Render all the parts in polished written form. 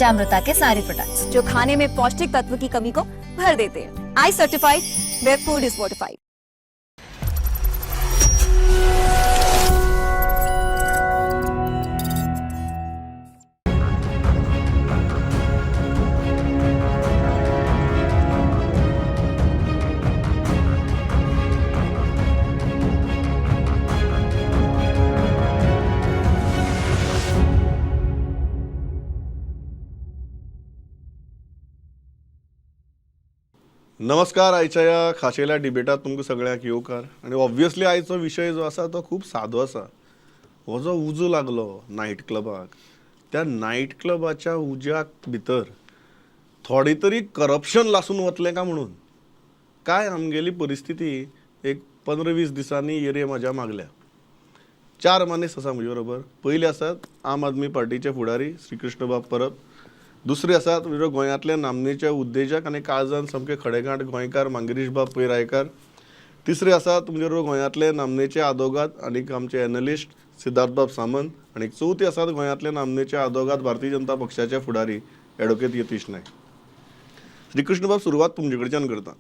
पंचामृता के सारे प्रोडक्ट्स जो खाने में पौष्टिक तत्व की कमी को भर देते हैं। I certified, where food is fortified. नमस्कार. आयच्या ह्या खाशेल्या डिबेटात तुमकां सगळ्यांक येवकार. आनी ऑब्वियसली आयचो विशय जो आसा तो खूब सादो आसा. हो जो उजो लागलो नायट क्लबाक, त्या नायट क्लबाच्या उज्याक भितर थोडी तरी करप्शन लासून वतलें काय म्हणून काय आमगेली परिस्थिती एक 15-20 दिसांनी येरे म्हज्या मागल्या. 4 मनीस आसा म्हजे बरोबर. पयले आसात आम आदमी पार्टीचे फुडारी श्री कृष्णबाब परब. दुसरे आसात म्हणजे गोंयांतले नामनेचे उद्देजक आनी काळजान सामके खडेगांठ गोंयकार मंगिरीशबाब पै रायकार. तिसरे आसात म्हणजे गोंयांतले नामनेचे आदोगाद आनी आमचे एनालिस्ट सिद्धार्थबाब सामंत. आनी चवथी आसात गोंयांतले नामनेचे आदोगाद भारतीय जनता पक्षाचे फुडारी एडवोकेट यतीश नायक. श्री कृष्णबाब, सुरवात तुमचे कडच्यान करता.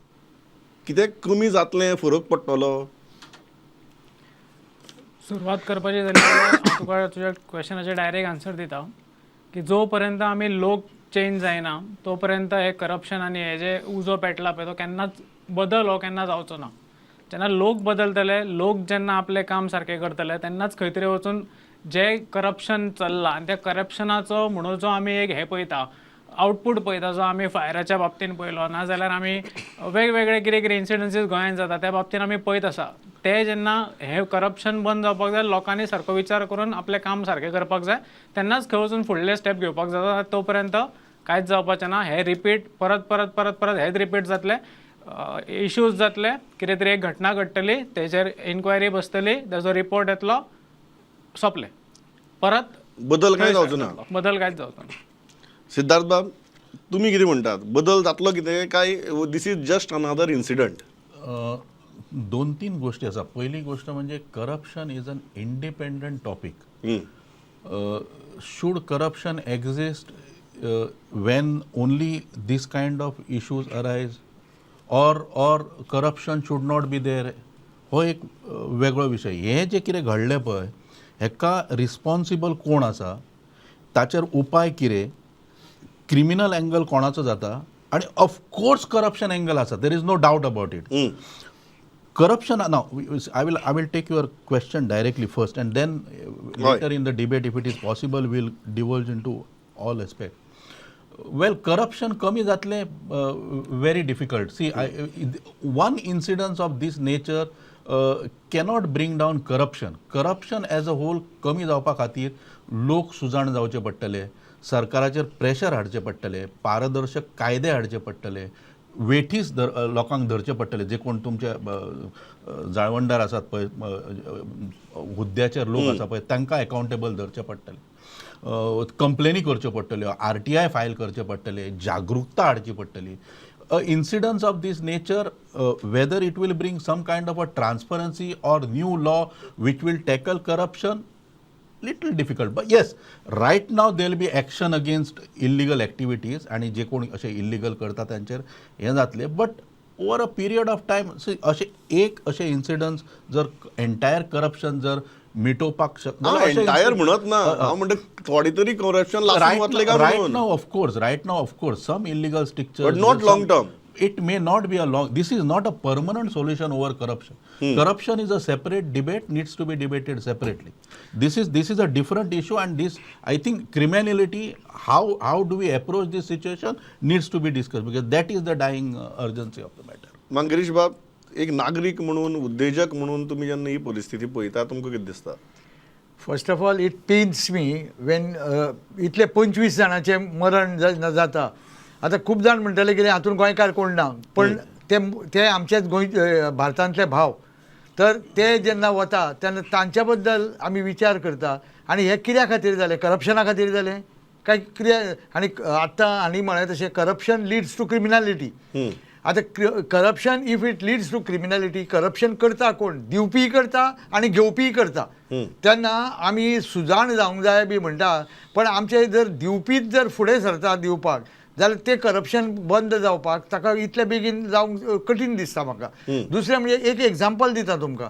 कितें कमी जातलें, फरक पडटलो? सुरवात करपाची जाल्यार तुका तुज्या क्वेश्चनाचे डायरेक्ट आन्सर दिता की जो पर्यंत आमी लोक चेंज जायना तो पर्यंत हे करप्शन आनी हे जे उजो पेटला पळय तो केन्नाच बदल हो केन्ना जावचो ना. जेन्ना लोक बदलतले, लोक जेन्ना आपलें काम सारकें करतले तेन्नाच खंय तरी वचून जे करप्शन चल्लां आनी त्या करप्शनाचो म्हणून जो आमी एक हे पळयता आउटपूट पळयता, जो आमी फायराच्या बाबतीन पळयलो, नाजाल्यार आमी वेगवेगळे कितें कितें इन्सिडन्सीस गोंयांत जाता त्या बाबतीन आमी पळयत आसा. ते जेन्ना हे करप्शन बंद जावपाक जाय, लोकांनी सारको विचार करून आपलें काम सारकें करपाक जाय, तेन्नाच खंय वचून फुडले स्टेप घेवपाक जाता. तो पर्यंत कांयच जावपाचें ना. हे रिपीट परत परत परत परत हेच रिपीट जातले. इश्यूज जातले, कितें तरी एक घटना घडटली, तेचेर इन्क्वायरी बसतली, तेजो रिपोर्ट येतलो, सोंपलें. परत बदल काय जावचो ना. बदल कांयच जावचो ना. सिद्धार्थ बाब, तुम्ही कितें म्हणटात? बदल जातलो कितें काय this is just another incident? 2-3 गोष्टी आसा. पहिली गोष्ट म्हणजे corruption is an independent topic. Should corruption exist when only this kind of issues arise or corruption should not be there? हो एक वेगळो विशय. हे जे कितें घडलें पळय हेका रिस्पॉन्सिबल कोण आसा, ताचेर उपाय कितें, क्रिमिनल एंगल कोणाचो जाता आणि ऑफकोर्स करप्शन एंगल आसा. There is no doubt about it. Corruption, now I will take your question directly first and then later in the debate if it is possible we'll divulge into all aspects. Well, corruption kami jatle very difficult. See, one incidence of this nature cannot bring down corruption. Corruption as a whole kami जावपा खातीर लोक सुजाण जावचे पडटले, सरकाराचेर pressure हाडचे पडटले, पारदर्शक कायदे हाडचे पडटले, वेठीस लोकांक धरचे पडटले. जे कोण तुमचे जाळवणदार आसात पळय, हुद्द्याचेर लोक आसा पळय, तांकां अकाउंटेबल धरचे पडटले, कंप्लेनी करच्यो पडटल्यो, RTI फायल करचे पडटले, जागृकता हाडची पडटली. Incidents of this nature, whether it will bring some kind of a transparency or new law which will tackle corruption, little difficult. But yes, right now there will be action against illegal activities आणि जे कोण असे illegal करतात त्यांचेर हे जातले. But over a period of time असे एक असे इन्सिडन्स जर एंटायर करप्शन जर मिटोवपाक एंटायर म्हणत ना, हांव म्हणटा थोडी तरी करप्शन लासून वतले काय राईट म्हणून. नाव of course some illegal structure But not long term. It may not be a long, this is not a permanent solution over corruption. Corruption is a separate debate, needs to be debated separately. This is a different issue, and this, I think, criminality, how do we approach this situation needs to be discussed, because that is the dying urgency of the matter. मंगिरीश बाब, एक नागरिक म्हणून, उद्देजक म्हणून तुम्ही जेन्ना ही परिस्थिती पळयता तुमकां कितें दिसता? First of all it pens me when इतले 25 जाणांचे मरण जाता. आता खूब जाण म्हणटले कितें हातून गोंयकार कोण ना, पण ते आमचेच भारतांतले भाव. तर ते जेन्ना वता तेन्ना तांच्या बद्दल आमी विचार करता. आनी हे कित्या खातीर जालें? करप्शना खातीर जालें काय कितें? आनी आतां आनी म्हळें तशें करप्शन लिड्स टू क्रिमिनॅलिटी. आता corruption if it leads to criminality, corruption करता कोण? दिवपी करता आणि घेवपी करता. तेन्ना आमी सुजाण जावंक जाय बी म्हणटा, पण आमचे जर दिवपीच जर फुडें सरता दिवपाक, जाल्यार ते करप्शन बंद जावपाक ताका इतले बेगीन जावंक कठीण दिसता म्हाका. दुसरें म्हणजे एक एग्जाम्पल दिता तुमकां.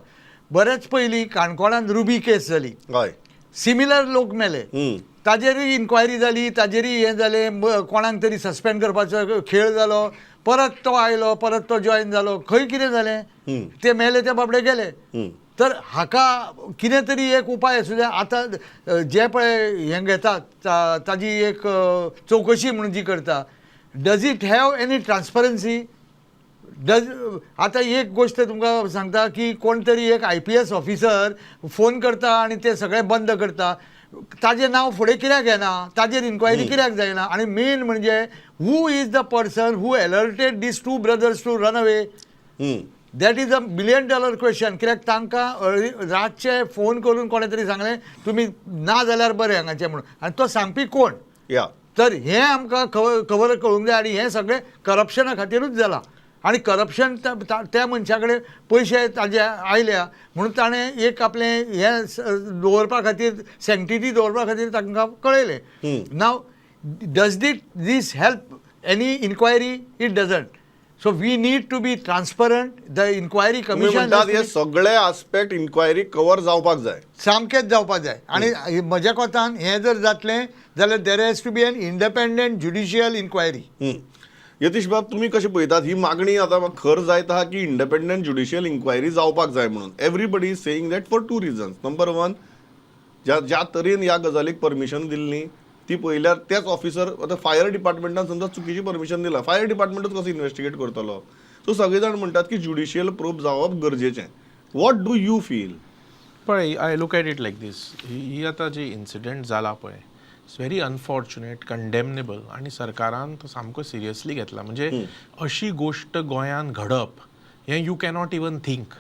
बरेच पयलीं काणकोणांत रुबी केस जाली, हय सिमिलर लोक मेले, ताजेरूय इन्क्वायरी जाली, ताजेरूय हें जालें, कोणाक तरी सस्पेंड करपाचो खेळ जालो, परत तो आयलो, परत तो जॉयन जालो, खंय कितें जालें? ते मेले, ते बाबडे गेले. तर हाका कितें तरी एक उपाय आसूं जाय. आतां जे पळय हें घेतात ताजी एक चवकशी म्हणून जी करता, does it have any transparency? आता एक गोष्ट तुमकां सांगता की कोण तरी एक IPS ऑफिसर फोन करता आणि ते सगळें बंद करता, ताजें नांव फुडें कित्याक येना? ताजेर इन्क्वायरी कित्याक जायना? आणि मेन म्हणजे who is the person who alerted these 2 brothers to run away? That is a $1 million question. कित्याक तांकां रातचे फोन करून कोणे तरी सांगलें तुमी ना जाल्यार बरें हांगाचें म्हणून, आनी तो सांगपी कोण? या तर हें आमकां खबर कळूंक जाय. आनी हें सगळें करप्शना खातीरूच जालां. आणि करप्शन त्या मनशा कडेन पयशे ताजे आयल्या म्हणून ताणें एक आपलें हें दवरपा खातीर, सँक्टिटी दवरपा खातीर तांकां कळयलें. नाव does this help any inquiry? It doesn't. So we need to be transparent. The inquiry commission हे सगळे आस्पेक्ट इन्क्वायरी कवर जावपाक जाय, सामकेंच जावपाक जाय. आनी म्हज्या कोतान हें जर जातलें जाल्यार there has to be an independent judicial inquiry. Yatish Bab, तुम्ही कशें पळयतात ही मागणी? आतां म्हाका खर जायत आहा की इंडिपेंडंट ज्युडिशियल इन्क्वायरी जावपाक जाय म्हणून. Everybody is saying that for 2 reasons. Number 1, ज्या तरेन ह्या गजालीक परमिशन दिल्ली ती पळयल्यार तेच ऑफिसर, आतां फायर डिपार्टमेंटान समजा चुकीची परमिशन दिला, फायर डिपार्टमेंटूच कसो इन्व्हेस्टिगेट करतलो? सो सगळे जाण म्हणटात की ज्युडिशियल प्रोब जावप गरजेचें. What do you feel? पळय, I look at it like this. ही आतां जी इन्सिडंट जाला पळय, इट्स व्हेरी अनफॉर्च्युनेट, कंडेमनेबल, आणि सरकारान तो सामको सिरियसली घेतला. म्हणजे अशी गोष्ट गोंयांत घडप हें यू कॅनॉट इवन थिंक.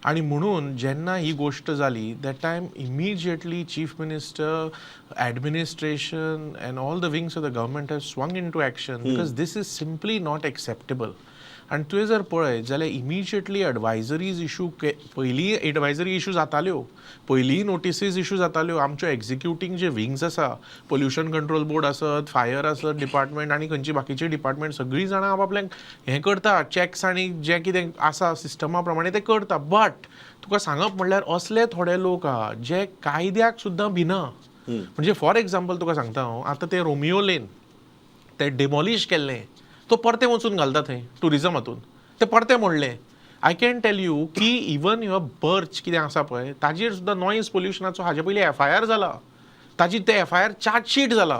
आणि म्हणून जेन्ना ही गोष्ट जाली that time immediately chief minister, administration and all the wings of the government have swung into action, because this is simply not acceptable. आनी तुवें जर पळय जाल्यार इमिजिएटली एडवायजरीज इशू, पयलीं एडवायजरी इशू जाताल्यो, पयलीं नोटिसीज इशू जाताल्यो. आमच्यो एक्झिक्युटींग जे विंग्स आसा, पोल्युशन कंट्रोल बोर्ड आसत, फायर आसत डिपार्टमेंट आनी खंयची बाकीची डिपार्टमेंट, सगळीं जाणां आपआपल्याक हें करता, चॅक्स आनी जें कितें आसा सिस्टमा प्रमाणे ते करता. बट तुका सांगप म्हणल्यार असले थोडे लोक आहा जे कायद्याक सुद्दां भिना. म्हणजे फॉर एग्जाम्पल तुका सांगता हांव, आतां ते रोमियो लेन ते डिमॉलिश केल्लें, तो परते वचून घालता थंय टुरिजम हातून, ते परते मोडले. आय कॅन टेल यू की इवन युअर बर्च कितें आसा पळय ताजेर सुद्दां नॉयज पोल्युशनाचो हाजे पयलीं FIR जाला, ताजी ते FIR चार्जशीट जाला.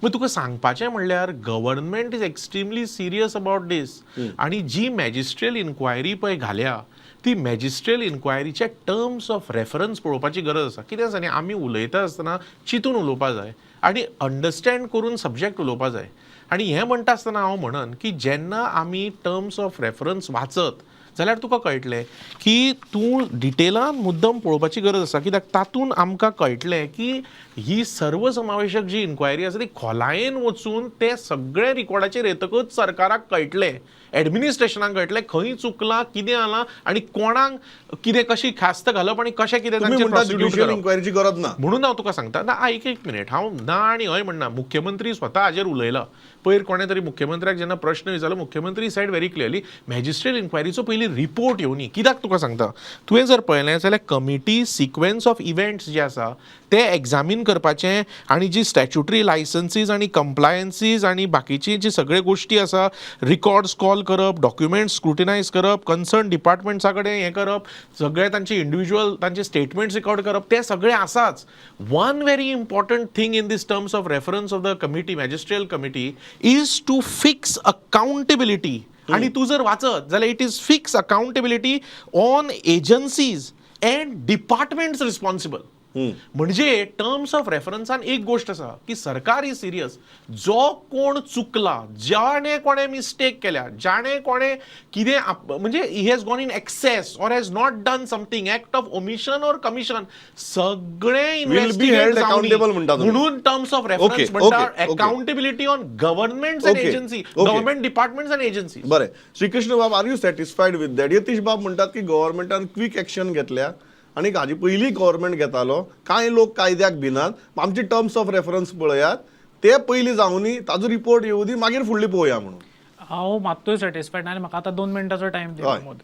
मग तुका सांगपाचें म्हणल्यार government is extremely serious about these. आनी जी मॅजिस्ट्रियल इन्क्वायरी पळय घाल्या, ती मॅजिस्ट्रियल इन्क्वायरीचे टर्म्स ऑफ रेफरन्स पळोवपाची गरज आसा. कितें आसा न्ही, आमी उलयता आसतना चिंतून उलोवपा जाय आनी अंडरस्टँड करून सब्जेक्ट उलोवपा जाय. आनी हें म्हणटा आसतना हांव म्हणन की जेन्ना आमी टर्म्स ऑफ रेफरन्स वाचत जाल्यार तुका कळटलें की तूं डिटेलान मुद्दम पळोवपाची गरज आसा. कित्याक तातूंत आमकां कळटलें की ही सर्वसमावेशक जी इन्क्वायरी आसा ती खोलायेन वचून ते सगळे रिकॉर्डाचेर येतकच सरकाराक कळटलें, एडमिनिस्ट्रेशनाक कळटलें खंय चुकलां, कितें जालां आनी कोणाक कितें कशी ख्यास्त घालप आनी कशें कितें तांचेर प्रोसिक्यूट ज्युडिशियल करप. इन्क्वायरीची गरज ना म्हणून हांव तुका सांगता ना, एक मिनिट, हांव ना आनी हय म्हणना. मुख्यमंत्री स्वता हाजेर उलयला. पयर कोणे तरी मुख्यमंत्र्याक जेन्ना प्रश्न विचारलो, मुख्यमंत्री सायड व्हेरी क्लियरली मॅजिस्ट्रेट इन्क्वायरीचो पयलीं रिपोर्ट येवनी. कित्याक तुका सांगता, तुवें जर पळयलें जाल्यार कमिटी सिक्वेन्स ऑफ इव्हेंट्स जे आसा ते एग्जामीन करपाचें आनी जी स्टॅच्युटरी लायसन्सीस आनी कंप्लायन्सीस आनी बाकीची जी सगळे गोश्टी आसा, रिकॉर्ड्स कॉल करप, डॉक्युमेंट्स स्क्रुटिनायज करप, कन्सर्न डिपार्टमेंट्सा कडेन हें करप, सगळे तांचे इंडिविज्युअल तांचे स्टेटमेंट्स रेकॉर्ड करप, ते सगळे आसाच. One very important thing in this terms of reference of the committee, magisterial committee, is to fix accountability. आणि तू जर वाचत जाल्यार it is fix accountability on agencies and departments responsible. म्हणजे टर्म्स ऑफ रेफरन्सान एक गोष्ट आसा की सरकार इज सिरियस. जो कोण चुकला, ज्याने कोणे मिस्टेक केल्या, ज्याने कोणे कितें म्हणजे he has gone in excess or has not done something, act of omission or commission, सगळे held accountable म्हणटा तुम्ही. म्हणून टर्म्स ऑफ Okay, रेफरन्स म्हणटा okay. Accountability on governments and Okay, agency, okay. Government departments and agency. बरें, Shrikrishna Bab, are you satisfied with that? Yatish Bab म्हणटात की गव्हर्नमेंटान quick action घेतल्या आणि हाजी पयलीं गव्हर्नमेंट घेतालो, कांय लोक कायद्याक भिनात, आमची टर्म्स ऑफ रेफरन्स पळयात, ते पयलीं जावनी, ताजो रिपोर्ट येवं दी, मागीर फुडली पळोवया म्हणून. हांव मात्तूय सॅटिस्फायड ना, आनी म्हाका आतां 2 मिनटाचो टायम दिला हय. मोद.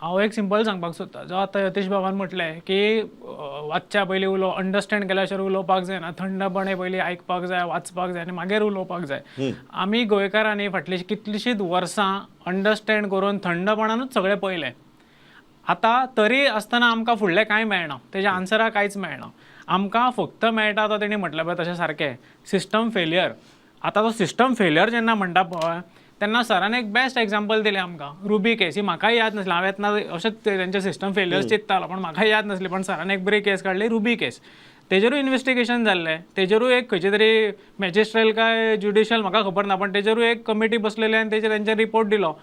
हांव एक सिंपल सांगपाक सोदता, जो आतां यतीश बाबान म्हटलें की वाचच्या पयलीं अंडरस्टँड केल्या शिवाय उलोवपाक जायना, थंडपणे पयलीं आयकपाक जाय, वाचपाक जाय आनी मागीर उलोवपाक जाय. आमी गोंयकारांनी फाटलीं कितलींशींच वर्सां अंडरस्टँड करून थंडपणानूच सगळें पळयलें. आतां तरी आसतना आमकां फुडलें कांय मेळना, तेज्या आन्सराक कांयच मेळना. आमकां फक्त मेळटा तो तेणी म्हटलें पळय तशें सारकें सिस्टम फेलियर. आतां तो सिस्टम फेलियर जेन्ना म्हणटा पळय तेन्ना सरान एक बेस्ट एग्जाम्पल दिलें आमकां, रुबी केस. ही म्हाकाय याद नासली, हांव येतना अशेंच तेंचे सिस्टम फेलियर चिंत्तालो, पण म्हाकाय याद नासली, पण सरान एक बरी केस काडली, रुबी केस. तेजेरूय इन्व्हेस्टिगेशन जाल्लें, तेजेरूय एक खंयचे तरी मॅजिस्ट्रेल काय ज्युडिशियल म्हाका खबर ना, पण तेजेरूय एक कमिटी बसलेली आनी तेंचे रिपोर्ट दिलो.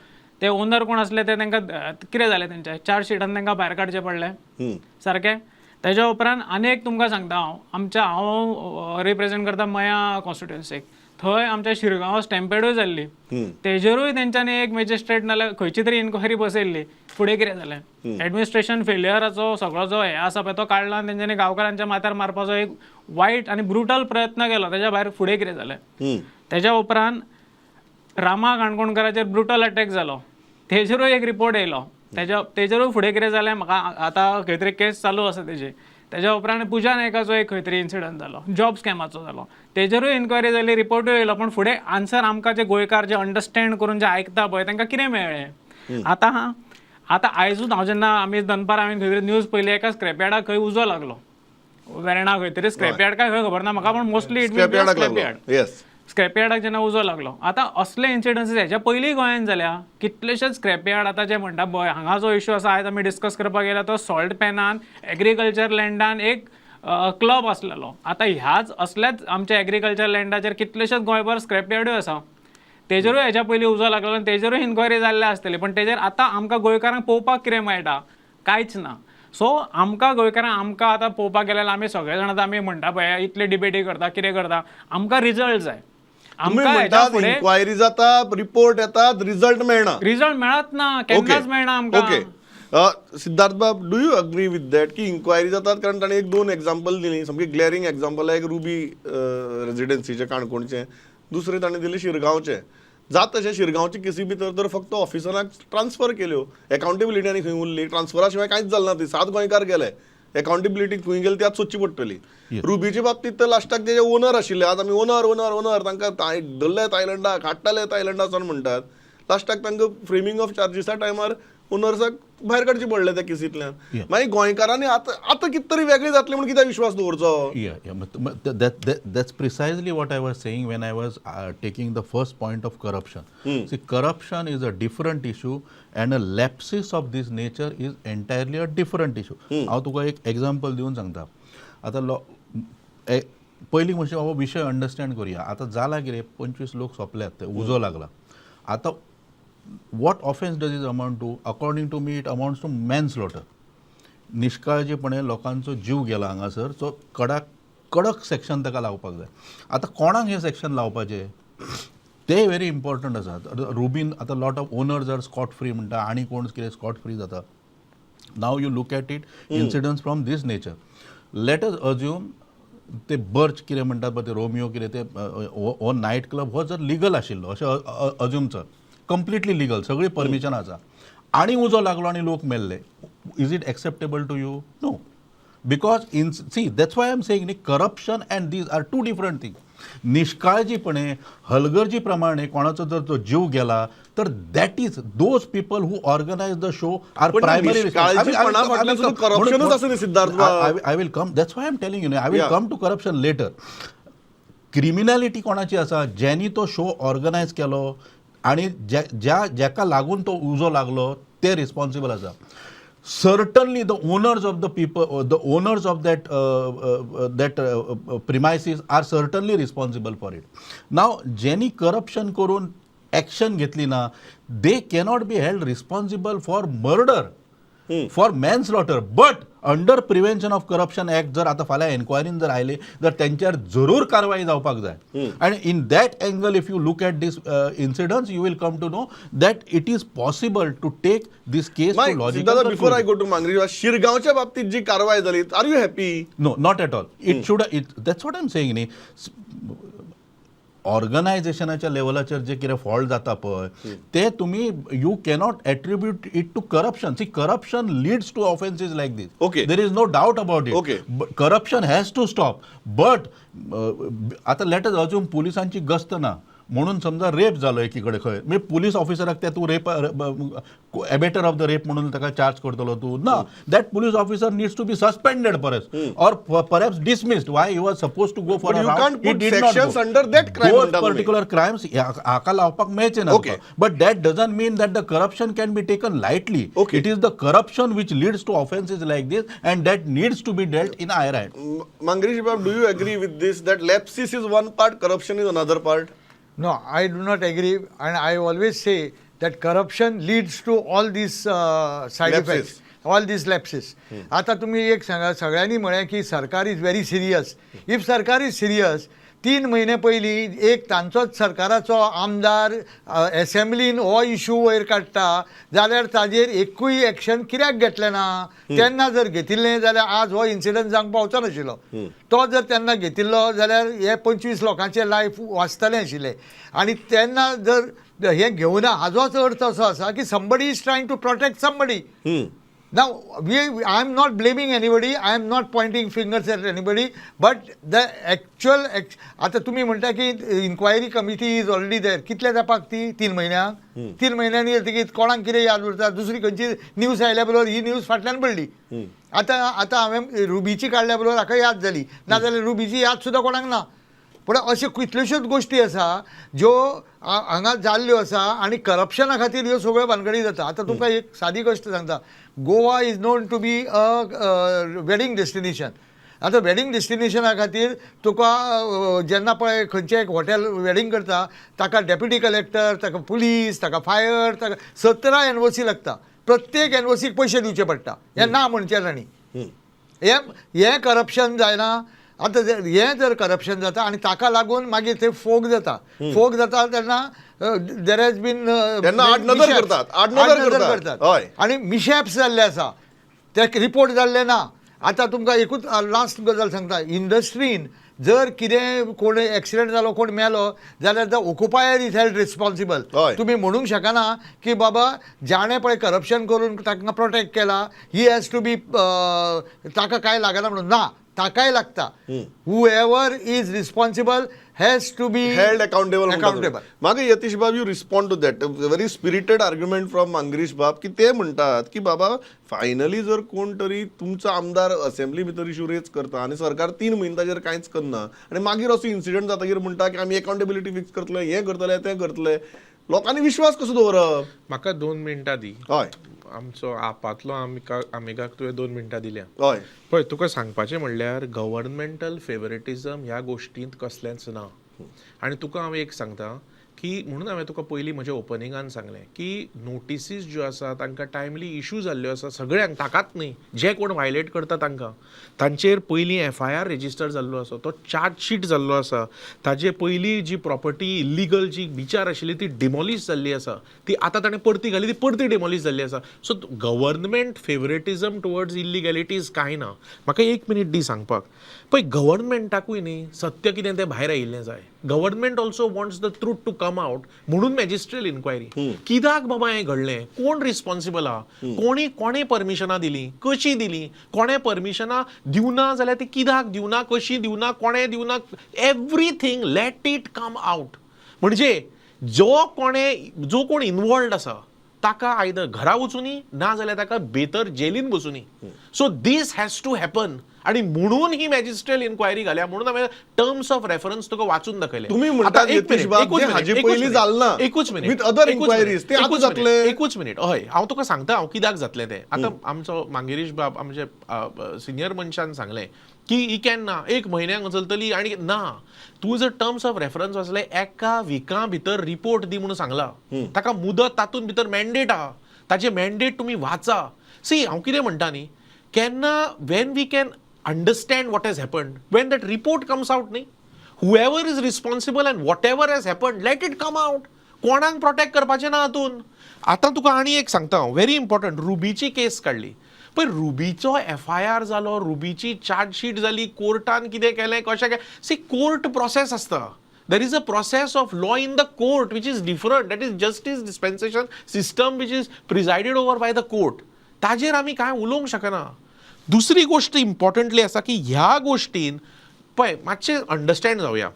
ते ओनर कोण आसले ते तांकां कितें जालें, तेंच्या चार्जशिटान तांकां भायर काडचें पडलें, सारकें. तेज्या उपरांत आनी एक तुमकां सांगता हांव रिप्रेझेंट करता मया कॉन्स्टिट्युएन्सीक. थंय आमच्या शिरगांव स्टॅम्पेडूय जाल्ली, तेजेरूय तेंच्यांनी एक मॅजिस्ट्रेट नाल्यार खंयची तरी इन्क्वायरी बसयल्ली. फुडें कितें जालें, एडमिनिस्ट्रेशन फेलियराचो सगळो जो हें आसा पळय तो काडला आनी तेंच्यांनी गांवकारांच्या माथ्यार मारपाचो एक वायट आनी ब्रुटल प्रयत्न केलो. तेज्या भायर फुडें कितें जालें, तेज्या उपरांत रामा काणकोणकराचेर ब्रुटल अटॅक जालो, तेजेरूय एक रिपोर्ट येयलो. तेजेरूय फुडें कितें जालें म्हाका आतां खंय तरी केस चालू आसा तेजी. तेज्या उपरांत पुजा नायकाचो एक खंय तरी इन्सिडंट जालो, जॉब स्कॅमाचो जालो, तेजेरूय इन्क्वायरी जाली, रिपोर्टूय येयलो, पण फुडें आन्सर आमकां जे गोंयकार जे अंडरस्टँड करून जे आयकता पळय तांकां कितें मेळ्ळें. आतां आयजूच हांव जेन्ना आमी दनपार हांवें खंय तरी न्यूज पयली, एका स्क्रॅपयार्डाक खंय उजो लागलो, वेर्णा खंय तरी स्क्रॅपयार्ड काय खंय खबर ना म्हाका, पण mostly it means scrapyard. Yes, स्क्रॅपयार्डाक जेन्ना उजो लागलो. आतां असले इन्सिडंट्स हेच्या पयलीं गोंयांत जाल्या, कितलेशेच स्क्रॅपयार्ड आतां जे म्हणटा पळय, हांगा जो इश्यू आसा आयज आमी डिस्कस करपाक गेल्या तो सॉल्ट पॅनान एग्रीकल्चर लँडान एक क्लब आसलेलो. आतां ह्याच असल्याच आमच्या एग्रीकल्चर लँडाचेर कितलेशेच गोंयभर स्क्रॅपयार्डूय आसा, तेजेरूय हेच्या पयलीं उजो लागलो आनी तेजेरूय इन्क्वायरी जाल्ले आसतली, पण तेजेर आतां आमकां गोंयकारांक पळोवपाक कितें मेळटा, कांयच ना. सो आमकां गोंयकारांक आमकां आतां पळोवपाक गेल्यार आमी सगळे जाण आतां आमी म्हणटा पळय इतले डिबेटी करता, कितें करता, आमकां रिजल्ट जाय. इन्क्वायरी जाता, रिपोर्ट येतात, रिझल्ट मेळना, रिजल्ट मेळत ना, केन्नाच मेळना आमकां. ओके, सिद्धार्थ बाब, do you agree with that की इन्क्वायरी जातात? कारण ताणें 1-2 एग्जाम्पल दिली, सामकी ग्लॅरिंग एग्जाम्पल, एक रुबी रेजिडेन्सीचे काणकोणचे, दुसरे ताणें दिले शिरगांवचे. जात तशें शिरगांवचे केसी भितर तर फक्त ऑफिसरांक ट्रान्सफर केल्यो, अकाउंटेबिलिटी आनी खंय उरली, ट्रान्सफरा शिवाय कांयच जालें ना. ती 7 गोंयकार गेले, अकाउंटेबिलिटी खंय गेली ती आतां सोदची पडटली. रुबीचे बाबतींत तर लास्टाक तेजे ओनर आशिल्ले, आतां आमी ओनर तांकां धरले थायलंडाक, हाडटाले थायलंडासान म्हणटात, लास्टाक तांकां फ्रेमिंग ऑफ चार्जीसा टायमार ओनर्साक भायर काडचे पडले त्या केसींतल्यान. मागीर गोंयकारांनी आतां कितें तरी वेगळी जातली म्हणून कित्याक विश्वास दवरचो? That's precisely what I was saying when I was taking the first point of corruption. See, corruption is a different issue and a lapses of this nature is entirely a different issue. हांव तुका एक example दिवन सांगता. आतां पयलीं म्हणचे बाबा विशय understand करुया. आतां जाला कितें, 25 लोक सोंपल्यात, उजो लागला. आतां what offense does it amount to? According to me, it amounts to manslaughter. निष्काळजीपणे लोकांचो जीव गेला हांगासर, सो कडक सेक्शन ताका लावपाक जाय. आतां कोणाक हें सेक्शन लावपाचें ते व्हेरी इम्पॉर्टंट आसा. रुबीन आतां lot of owners are scot free म्हणटा, आनी कोण कितें स्कॉट फ्री जाता. Now you look at it incidents from this nature. Let us assume ते बर्च कितें म्हणटात पळय, ते रोमियो कितें ते हो नायट क्लब हो जर लिगल आशिल्लो अशें अज्यूम चल, कंप्लिटली लिगल, सगळी परमिशन आसा, आनी उजो लागलो आनी लोक मेल्ले, is it acceptable to you? No, because that's why I am saying corruption and these are 2 different thing. निष्काळजीपणे हलगर्जी प्रमाणे कोणाचो जर तो जीव गेला तर that is those people who organise the show are primary. करप्शनच आसा न्ही Siddharth? I will come, that's why I am telling you, I will come to corruption later. Criminality कोणाची आसा, ज्यांनी तो शो ऑर्गनायज केलो आणि ज्याका लागून तो उजो लागलो ते रिस्पॉन्सिबल आसा. certainly the owners of the people, the owners of that premises are certainly responsible for it. Now, ज्यांनी corruption करून action घेतली ना, they cannot be held responsible for murder, for manslaughter, but under prevention of corruption act जर आता फाल्यां एन्क्वायरीन जर आयले तर त्यांच्यावर जरूर कारवाई जावपाक जाय. and in that angle if you look at this incidents you will come to know that it is possible to take this case to logical before I conclusion. Go to Mangri, शिरगावच्या बाबतीत जी कारवाई झाली, are you happy? No, not at all. It should. That's what I'm saying. ऑर्गनायझेशनाच्या लेवलाचेर जे कितें fault जाता पळय ते तुमी you cannot attribute it to corruption. See, corruption leads to offences like these. Okay. There is no doubt about Okay. It. Corruption has to stop. But आता let's अजून पुलिसांची गस्त ना म्हणून समजा रेप जालो एकीकडे खंय, म्हणजे पुलीस ऑफिसराक ते तूं rape abettor of the rape म्हणून ताका चार्ज करतलो तूं ना. That police officer needs to be suspended परस or perhaps dismissed. Why he was suppose to go for But you can't put sections under that crime म्हणटा तुमी. Particular crimes हाका लावपाक मेळचे ना. Okay. But that doesn't mean that the corruption can be taken lightly. Okay. It is the corruption which leads to offences like these and that needs to be dealt in higher hand. Mangrish Bab, do you agree with this that lapses is one part, corruption is another part? No, I do not agree, and I always say that corruption leads to all these side Lapses. effects, all these lapses. आता तुम्ही एक सांगा, सगळ्यांनी म्हळें की सरकार is very serious. If सरकार is serious, 3 महिने पयलीं एक तांचोच सरकाराचो आमदार असेंब्लीन हो इशू वयर काडटा जाल्यार ताजेर एकूय एक्शन कित्याक घेतलें ना? तेन्ना जर घेतिल्लें जाल्यार आज हो इन्सिडंट जावंक पावचो नाशिल्लो. तो जर तेन्ना घेतिल्लो जाल्यार हे 25 लोकांचें लायफ वाचतलें आशिल्लें. आनी तेन्ना जर हें घेवना, हाजोच अर्थ असो आसा की somebody is trying to protect somebody. Now, I am not blaming anybody, I am not pointing fingers at anybody, but the actual, आता तुम्ही म्हणटा की inquiry committee is already there. कितले जावपाक ती? 3 महिन्यांक. 3 महिन्यांनी तिकीत कोणाक कितें याद उरता? दुसरी खंयची न्यूज आयल्या बरोबर ही न्यूज फाटल्यान पडली. आतां हांवें रुबीची काडल्या बरोबर म्हाका याद जाली, नाजाल्यार रुबीची याद सुद्दां कोणाक ना. पूण अश्यो कितल्योश्योच गोश्टी आसा ज्यो हांगा जाल्ल्यो आसा आनी करप्शना खातीर ह्यो सगळ्यो भानगडी जाता. आतां तुमकां एक सादी गोश्ट सांगता. Goa is known to be a wedding destination. आतां वेडिंग डेस्टिनेशना खातीर तुका जेन्ना पळय खंयचें एक हॉटेल वेडिंग करता ताका डेप्युटी कलेक्टर, ताका पुलीस, ताका फायर, ताका 17 NOC लागता. प्रत्येक NOCक पयशे दिवचे पडटा. हें ना म्हणचें तांणी. हें करप्शन जायना. आतां हें जर करप्शन जाता आनी ताका लागून मागीर थंय फोग जाता. फोग जाता तेन्ना देर हॅज बीन तेन्ना आडनदर करतात. हय. आनी मिशॅप्स जाल्ले आसा, ते रिपोर्ट जाल्ले ना. आतां तुमकां एकूच लास्ट गजाल सांगता. इंडस्ट्रीन जर कितें कोण एक्सिडेंट जालो, कोण मेलो जाल्यार द ऑक्युपायर इज हेल्ड रिस्पॉन्सिबल. हय. तुम्ही म्हणूंक शकना की बाबा जाणें पळय करप्शन करून ताका प्रोटेक्ट केला, ही हॅज टू बी, ताका काय लागना म्हणून. ना, ताकाय लागता. whoever is responsible has to be held accountable. मागे Yatish bab, you respond to that very spirited argument from Mangrish bab की ते म्हणतात की बाबा फायनली जर कोण तरी तुमचो आमदार असेंब्ली भितर इशू रेज करता आनी सरकार 3 म्हयने ताजेर कांयच करना आनी मागीर असो इन्सिडंट जातकीर म्हणटा की आमी अकाउंटेबिलिटी फिक्स करतले, हें करतले, तें करतले, लोकांनी विश्वास कसो दवरप? म्हाका 2 मिनटां दी. हय आमचो आपातलो आमेगाक तुवें 2 मिनटां दिल्या. हय. पळय, तुका सांगपाचें म्हणल्यार गव्हर्नमेंटल फेवरेटिझम ह्या गोश्टींत कसलेंच ना. आनी तुका हांव एक सांगता की म्हणून हांवें तुका पयलीं म्हज्या ओपनिंगान सांगलें की नोटिसीस ज्यो आसा तांकां टायमली इशू जाल्ल्यो आसा सगळ्यांक, ताकाच न्ही, जे कोण वायलेट करता तांकां. तांचेर पयलीं FIR रेजिस्टर जाल्लो आसा, तो चार्जशीट जाल्लो आसा. ताजे पयलीं जी प्रॉपर्टी इल्लिगल जी बिचार आशिल्ली ती डिमॉलिश जाल्ली आसा, ती आतां ताणें परती घाली, ती परती डिमॉलिश जाल्ली आसा. सो गव्हर्नमेंट फेवरेटिझम टुवर्ड्स इल्लिगॅलिटीज कांय ना. म्हाका 1 मिनीट दी सांगपाक. पळय, गव्हर्नमेंटाकूय न्ही सत्य कितें तें भायर आयिल्लें जाय. Government also wants the truth to come out. म्हणून मॅजिस्ट्रेल इन्क्वायरी. कित्याक बाबा हें घडलें, कोण रिस्पॉन्सिबल आहा, कोणे परमिशनां दिली, कशी दिली, कोणे परमिशनां दिवना जाल्यार ती कित्याक दिवना, कशी दिवना, कोणे दिवना, everything let it come out. म्हणजे जो कोण इनवॉल्ड आसा ताका आयदर घरा वचुनी ना जाल्यार ताका बेतर जेलीन बसुनी. So this has to happen आणि म्हणून ही मॅजिस्ट्रियल इन्क्वायरी घाल्या, म्हणून हांवें टर्म्स ऑफ रेफरन्स तुका वाचून दाखयले. तुम्ही म्हणटात यतीश बाब, ते हाचे पयलीं जालें ना. एकूच मिनिट With other inquiries, ते आतां जातले. एकूच मिनिट हय हांव तुका सांगता हांव कित्याक जातलें तें. आतां आमचो मांगेरीश बाब आमचे सिनियर मनशान सांगलें की ही केन्ना 1 म्हयन्याक चलतली आणि ना तूं जर टर्म्स ऑफ रेफरन्स वाचले 1 विका भितर रिपोर्ट दी म्हणून सांगला. ताका मुदत तातूंत भितर मॅन्डेट आहा, ताचे मॅन्डेट तुमी वाचा. सी हांव कितें म्हणटा न्ही, केन्ना when we can understand what has happened, when that report comes out, whoever is responsible and whatever has happened, let it come out. कोणाक प्रोटेक्ट करपाचें ना हातून. आतां तुका आनी एक सांगता हांव, व्हेरी इम्पॉर्टंट, रुबीची केस काडली पण रुबीचो FIR जालो, रुबीची चार्जशीट जाली, कोर्टान कितें केलें कशें केलें. सी कोर्ट प्रोसेस आसता. There is a process of law in the court which is different. That is justice dispensation system which is presided over by the court. ताजेर आमी कांय उलोवंक शकना. दुसरी गोष्ट इम्पॉर्टंटली आसा की ह्या गोश्टीन पळय मातशें अंडरस्टँड जावया.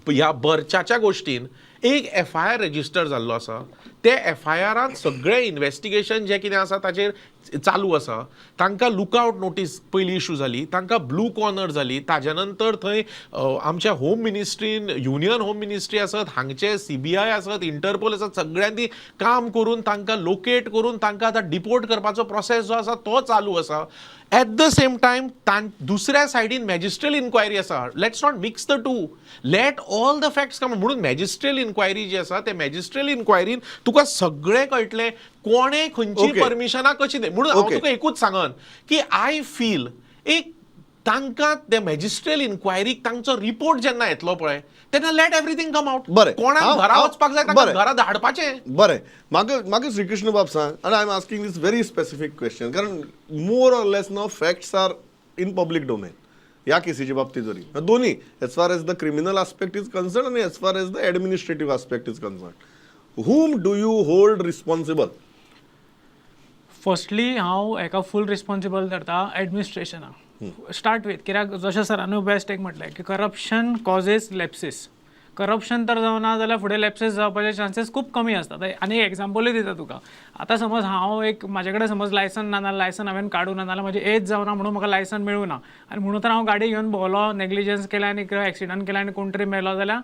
ह्या बर्चाच्या गोश्टीन एक FIR रजिस्टर जाल्लो आसा. ते FIRांत सगळें इन्व्हेस्टिगेशन जें कितें आसा ताचेर चालू आसा. तांकां लुकआउट नोटीस पयली इशू जाली, तांकां ब्लू कॉर्नर जाली, ताज्या नंतर थंय आमच्या होम मिनिस्ट्रीन, युनियन होम मिनिस्ट्री आसत, हांगचे CBI आसत, इंटरपोल आसत, सगळ्यांनी काम करून तांकां लोकेट करून तांकां आतां डिपोर्ट करपाचो प्रोसेस जो आसा तो चालू आसा. एट द सेम टायम दुसऱ्या सायडीन मॅजिस्ट्रियल इन्क्वायरी आसा. Let's not mix the two. Let all the facts come. म्हणून मॅजिस्ट्रियल इन्क्वायरी जी आसा ते मॅजिस्ट्रियल इन्क्वायरीन तुका सगळें कळटलें कोणें खंयची परमिशनां कशी दे. म्हणून हांव तुका एकूच सांगन की आय फील एक तांकां त्या मॅजिस्ट्रियल इन्क्वायरीक तांचो रिपोर्ट जेन्ना येतलो पळय तेन्ना लेट एवरीथिंग कम आउट. बरें. कोणाक घरा वचपाक जाय तांकां घरा धाडपाचें. बरें. म्हाका श्रीकृष्ण बाब सांग, आनी I am asking this very specific question, कारण more or less now facts are in public domain ह्या केसीच्या बाबतीत जरी दोन्ही, as far as the criminal aspect is concern आनी as far as the administrative aspect is concern. whom do you hold responsible? Firstly हांव एका फूल responsible धरता एडमिनिस्ट्रेशनाक. Start with, कित्याक जशें सरांनी बेस्ट एक म्हटलें की करप्शन कॉजेस लॅप्सीस. करप्शन तर जावना जाल्यार फुडें लॅप्सीस जावपाचे चान्सीस खूब कमी आसतात. आनी एक एग्जाम्पलूय दिता तुका. आतां समज हांव एक म्हाजे कडेन समज लायसन ना नाल्यार लायसन हांवें काडूं ना नाल्यार म्हजी एज जावना म्हणून म्हाका लायसन मेळूं ना आनी म्हणून तर हांव गाडी घेवन भोंवलो, नेग्लिजन्स केलें आनी एक्सिडंट केलें आनी कोण तरी मेलो जाल्यार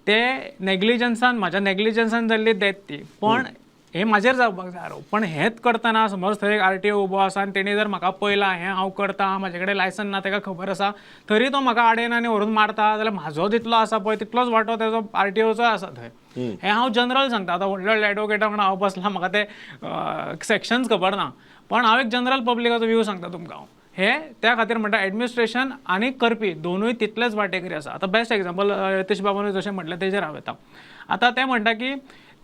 ते नेग्लिजन्सान, म्हाज्या नेग्लिजन्सान जाल्ली डेथ ती. पण हे म्हाजेर जावपाक जाय आरोप. पण हेंच करतना समज थंय एक RTO उबो आसा आनी तेणी जर म्हाका पळयला हें हांव करता, म्हाजे कडेन लायसन ना ताका खबर आसा, तरी तो म्हाका आडयना आनी व्हरून मारता जाल्यार म्हाजो जितलो आसा पळय तितलोच वांटो तेजो RTOचो आसा थंय. हें हांव जनरल सांगता. आतां व्हडले व्हडले एडवोकेटा वांगडा हांव बसला, म्हाका ते सेक्शन्स खबर ना, पण हांव एक जनरल पब्लिकाचो व्यू सांगता तुमकां. हे त्या खातीर म्हणटा एडमिनिस्ट्रेशन आनी करपी दोनूय तितलेच वांटेकरी आसा. आतां बेस्ट एग्जाम्पल यतीश बाबानूय जशें म्हटलें तेजेर हांव येता. आतां ते म्हणटा की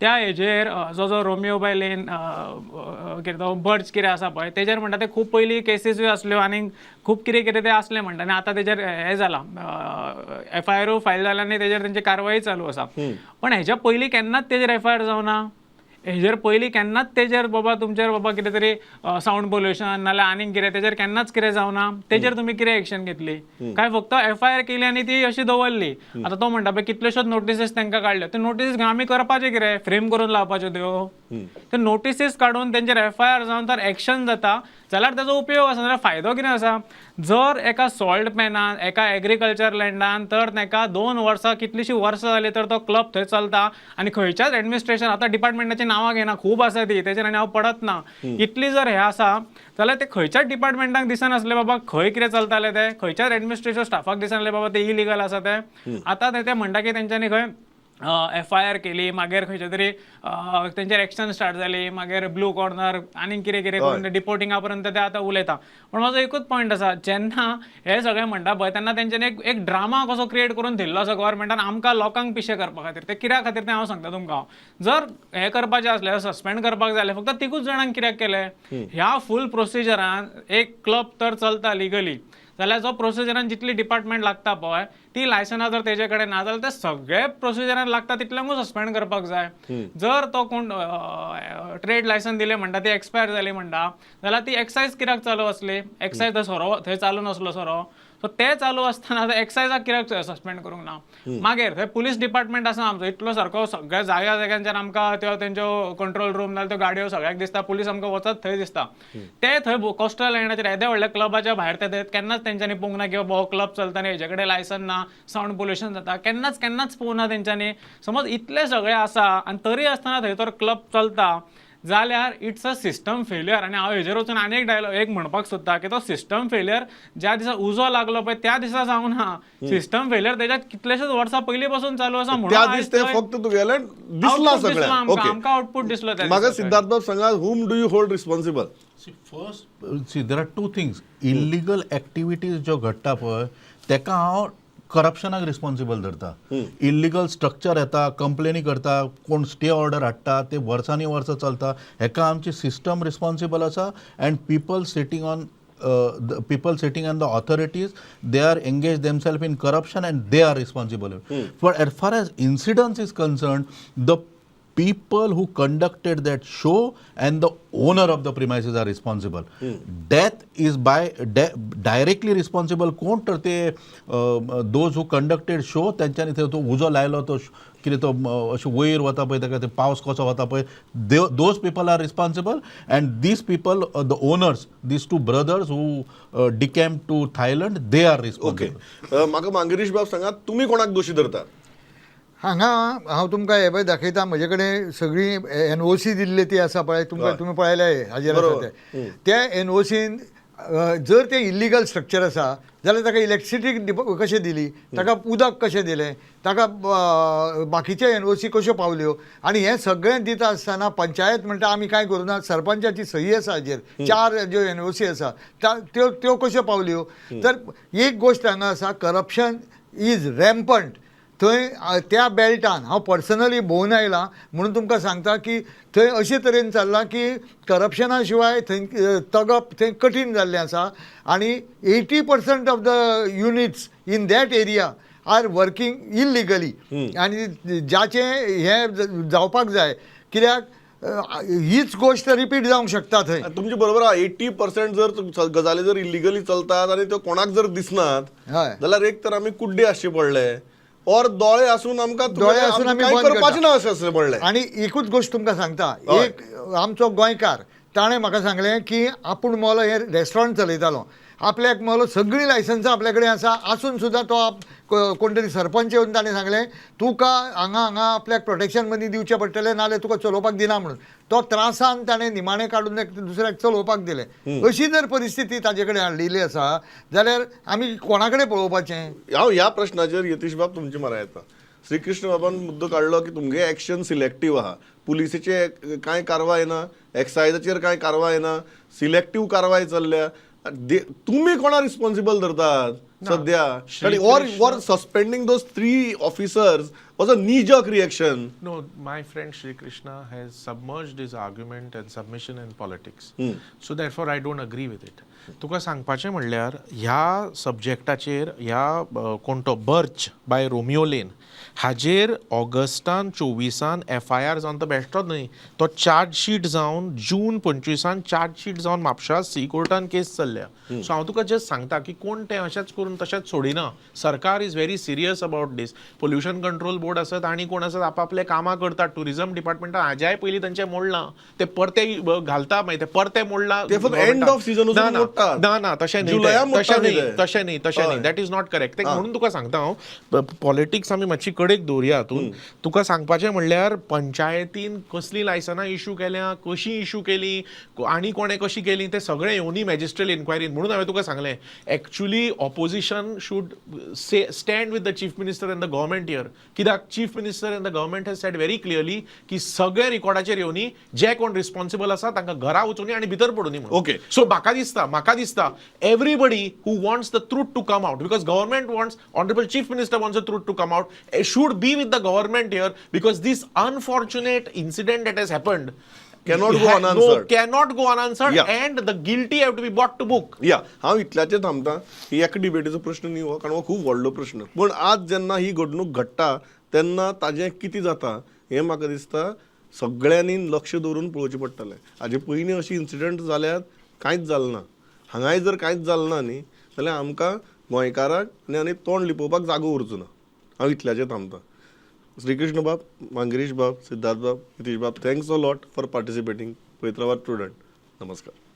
त्या हेजेर जो रोमियो बाय लेन कितें तो बर्ड्स कितें आसा पळय तेजेर म्हणटा ते खूब पयलीं केसीसूय आसल्यो आनी खूब कितें कितें ते आसलें म्हणटा. आनी आतां तेजेर हें जालां, FIR फायल जाल्या आनी तेजेर तेंची कारवाई चालू आसा. पण हेच्या पयलीं केन्नाच तेजेर FIR जावना. हेजेर पयलीं केन्नाच तेजेर बाबा तुमचेर बाबा कितें तरी सावंड पोल्युशन नाल्यार आनीक कितें तेजेर केन्नाच कितें जावना. तेजेर तुमी कितें एक्शन घेतली काय फक्त FIR केली आनी ती अशी दवरली. आतां तो म्हणटा पळय कितल्योश्योच नोटिसीस तांकां काडल्यो. त्यो नोटिसीस घेवन आमी करपाचें कितें, फ्रेम करून लावपाच्यो त्यो. त्यो नोटिसीस काडून तेंचेर FIR जावन तर एक्शन जाता जाल्यार तेजो उपयोग आसा. जाल्यार फायदो कितें आसा, जर एका सॉल्ट पॅनान एका एग्रीकल्चर लँडान तर ताका 2 वर्सां कितलींशीं वर्सां जालीं तर तो क्लब थंय चलता आनी खंयच्याच एडमिनिस्ट्रेशन आतां डिपार्टमेंटाची नांवां घेना, खूब आसा ती तेजेर आनी हांव पडत ना. इतली जर हें आसा जाल्यार ते खंयच्याच डिपार्टमेंटाक दिसनासलें बाबा खंय कितें चलतालें तें, खंयच्याच एडमिनिस्ट्रेटिव्ह स्टाफाक दिसनासलें बाबा ते इलिगल आसा तें. आतां ते म्हणटा की तेंच्यांनी खंय FIR केली, मागीर खंयच्या तरी तेंचेर एक्शन स्टार्ट जाली, मागीर ब्लू कॉर्नर आनी कितें कितें करून ते डिपोर्टिंगा पर्यंत ते आतां उलयता. पण म्हाजो एकूच पॉयंट आसा, जेन्ना हे सगळें म्हणटा पळय तेन्ना तेंच्यांनी एक ड्रामा कसो क्रिएट करून दिल्लो आसा गव्हर्मेंटान आमकां लोकांक पिशे करपा खातीर. ते कित्या खातीर तें हांव सांगता तुमकां. जर हें करपाचें आसलें, सस्पेंड करपाक जाय आसलें, फक्त तिगूच जाणांक कित्याक केलें. ह्या फूल प्रोसिजरान एक क्लब तर चलता लिगली जाल्यार जो प्रोसिजरान जितली डिपार्टमेंट लागता पळय ती लायसनां जर तेजे कडेन ना जाल्यार ते सगळे प्रोसिजरान लागता तितल्यांकूच सस्पेंड करपाक जाय. जर तो कोण ट्रेड लायसन दिलें म्हणटा ती एक्सपायर जाली म्हणटा जाल्यार ती एक्सायज कित्याक चालू आसली. एक्सायज थंय चालू नासलो सोरो. सो ते चालू असताना एक्सायजाक कित्याक सस्पेंड करूंक ना मागीर थंय पुलीस डिपार्टमेंट आसा आमचो इतलो सारको सगळ्या जाग्यांच्यार आमकां त्यो तेंच्यो कंट्रोल रूम नाल्यार त्यो गाडयो सगळ्याक दिसता पुलीस आमकां वचत थंय दिसता ते थंय कोस्टल लायनाचेर येदे व्हडल्या क्लबाच्या भायर ते केन्नाच तेंच्यांनी पळोवंक ना किंवा हो क्लब चलता आनी हेजे कडेन लायसन ना सावंड पोल्युशन जाता केन्नाच पळोवंक ना तेंच्यांनी समज इतले सगळे आसा आनी तरी आसतना थंय तर क्लब चलता जाल्यार इट्स अ सिस्टम फेल्युअर आनी हांव हेजेर वचून आनी एक म्हणपाक सोदता की तो सिस्टम फेल्युअर ज्या दिसा उजो लागलो पळय त्या दिसा जावं ना सिस्टम फेल्युअर तेच्या कितलेशेच वर्सां पयलीं पासून चालू आसा त्या दीस ते फक्त तुगेले दिसला सगळ्यांक आमकां आउटपुट दिसलो त्या म्हाका सिद्धार्थ बाब सांगा whom do you hold responsible? See, there are two things. Illegal activities ज्यो घडटा पळय तेका हांव करप्शनाक रिस्पॉन्सिबल धरता. इल्लिगल स्ट्रक्चर येता कंप्लेनी करता कोण स्टे ऑर्डर हाडटा ते वर्सांनी वर्सां चलता हेका आमची सिस्टम रिस्पॉन्सिबल आसा and people sitting on the people sitting on the authorities, they are engaged themselves in corruption and they are responsible. But as far as incidents is concerned, the people who conducted that show and the owner of the premises are responsible. Death is directly responsible. कोण तर ते those who conducted show त्यांच्यानी तो उजो लायलो तो कितें तो अशें वयर वता पळय ताका ते पावस कसो वता पळय those people are responsible and these people the owners, these two brothers who decamped to Thailand, they are responsible. म्हाका मांगरीश बाब सांगा तुम्ही कोणाक दोशी धरता? हांगा हांव तुमकां हे पळय दाखयता म्हजे कडेन सगळी NOC दिल्ली ती आसा पळय तुमकां तुमी पळयले हाजेर आसा ते त्या NOCन जर ते इल्लिगल स्ट्रक्चर आसा जाल्यार ताका इलेक्ट्रिसिटी कशें दिली ताका उदक कशें दिलें ताका बाकीचे NOC कश्यो पावल्यो आनी हें सगळें दिता आसतना पंचायत म्हणटा आमी कांय करूना सरपंचाची सही आसा हाजेर 4 ज्यो NOC आसा त्यो कश्यो पावल्यो तर एक गोश्ट हांगा आसा करप्शन इज रॅम्पंट थंय त्या बेल्टान हांव पर्सनली भोंवन आयलां म्हणून तुमकां सांगता की थंय अशे तरेन चल्लां की करप्शना शिवाय थंय तगप थंय कठीण जाल्लें आसा आनी 80% of the units in that area are working illegally आनी ज्याचे हें जावपाक जाय कित्याक हीच गोश्ट रिपीट जावंक शकता थंय तुमचे बरोबर 80% जर गजाली जर इल्लिगली चलतात आनी त्यो कोणाक जर दिसनात जाल्यार एक तर आमी कुड्डे आसचे पडले और दोळे आसून आमकां कांय करपाचें ना अशें आसलें पडलें आनी एकूच गोश्ट तुमकां सांगता एक आमचो गोंयकार ताणें म्हाका सांगलें की आपूण मोलो हें रेस्टॉरंट चलयतालो आपल्याक मोलो सगळीं लायसन्सां आपल्या कडेन आसा आसून सुद्दां तो कोण तरी सरपंच येवन ताणें सांगलें तुका हांगा आपल्याक प्रोटेक्शन मनी दिवचें पडटलें नाल्यार तुका चलोवपाक दिना म्हणून तो त्रासान ताणें निमाणें काडून दुसऱ्याक चलोवपाक दिलें अशी जर परिस्थिती ताजे कडेन हाडिल्ली आसा जाल्यार आमी कोणा कडेन पळोवपाचें हांव ह्या प्रश्नाचेर यतीश बाब तुमचे म्हऱ्या येता श्री कृष्ण बाबान मुद्दो काडलो की तुमगे एक्शन सिलेक्टीव आहा पुलिसेचे कांय कारवाय ना एक्सायजाचेर कांय कारवाय ना सिलेक्टीव कारवाय चल्ल्या तुम्ही कोणा रिस्पॉन्सिबल धरतात सध्या or suspending those 3 officers was a knee-jerk reaction. No, my friend Shri Krishna has submerged his argument and submission in politics. So therefore I don't agree with it. तुका सांगपाचें म्हणल्यार ह्या सब्जेक्टाचेर ह्या कोण तो बर्च बाय रोमियो लेन हाजेर Augustan 24 FIR जावन तो बेश्टोच न्हय तो चार्जशीट जावन जून 25 चार्जशीट जावन म्हापशा सी कोर्टान केस चल्ल्या सो हांव तुका जस्ट सांगता की कोण तें अशेंच करून तशेंच सोडिना सरकार is very serious about these pollution control board आसत आनी कोण आसत आपआपले कामां करतात टुरिझम डिपार्टमेंटान हाज्याय पयलीं तांचें मोडलां ते परते घालता मागीर ते परते मोडला एंड ऑफ सीजन ना तशें न्ही दॅट इज नॉट करेक्ट ते म्हणून तुका सांगता हांव पॉलिटिक्स आमी मातशी कडेक दवरया हातून तुका सांगपाचें म्हणल्यार पंचायतीन कसली लायसनां इश्यू केल्या कशी इश्यू केली आनी कोणें कशी केली ते सगळें येवनी मॅजिस्ट्रेल इन्क्वायरीन म्हणून हांवें तुका सांगलें actually opposition should stand with the chief minister and the government here कित्याक chief minister and the government has said very clearly की सगळे रिकॉर्डाचेर येवनी जे कोण रिस्पॉन्सिबल आसा तांकां घरा वचूनी आनी भितर पडूनी म्हणून ओके सो म्हाका दिसता everybody who wants the truth to come out because government wants honorable chief minister wants the truth to come out should be with the government here because this unfortunate incident that has happened cannot go unanswered and the guilty have to be brought to book. हांव इतल्याचेर थांबता ही एका डिबेटीचो प्रश्न न्ही हो कारण हो खूब व्हडलो प्रश्न पूण आज जेन्ना ही घडणूक घडटा तेन्ना ताजें कितें जाता हें म्हाका दिसता सगळ्यांनी लक्ष दवरून पळोवचें पडटलें हाजे पयलीं अशी इन्सिडंट जाल्यात कांयच जालें ना हांगाय जर कांयच जालें ना न्ही जाल्यार आमकां गोंयकाराक आनी तोंड लिपोवपाक जागो उरचो ना. हांव इतल्याचेर थांबतां. श्रीकृष्ण बाब, मांगरीश बाब, Siddharth bab, Nitish bab, thanks a lot for participating. पवित्रावाद स्टुडंट. नमस्कार.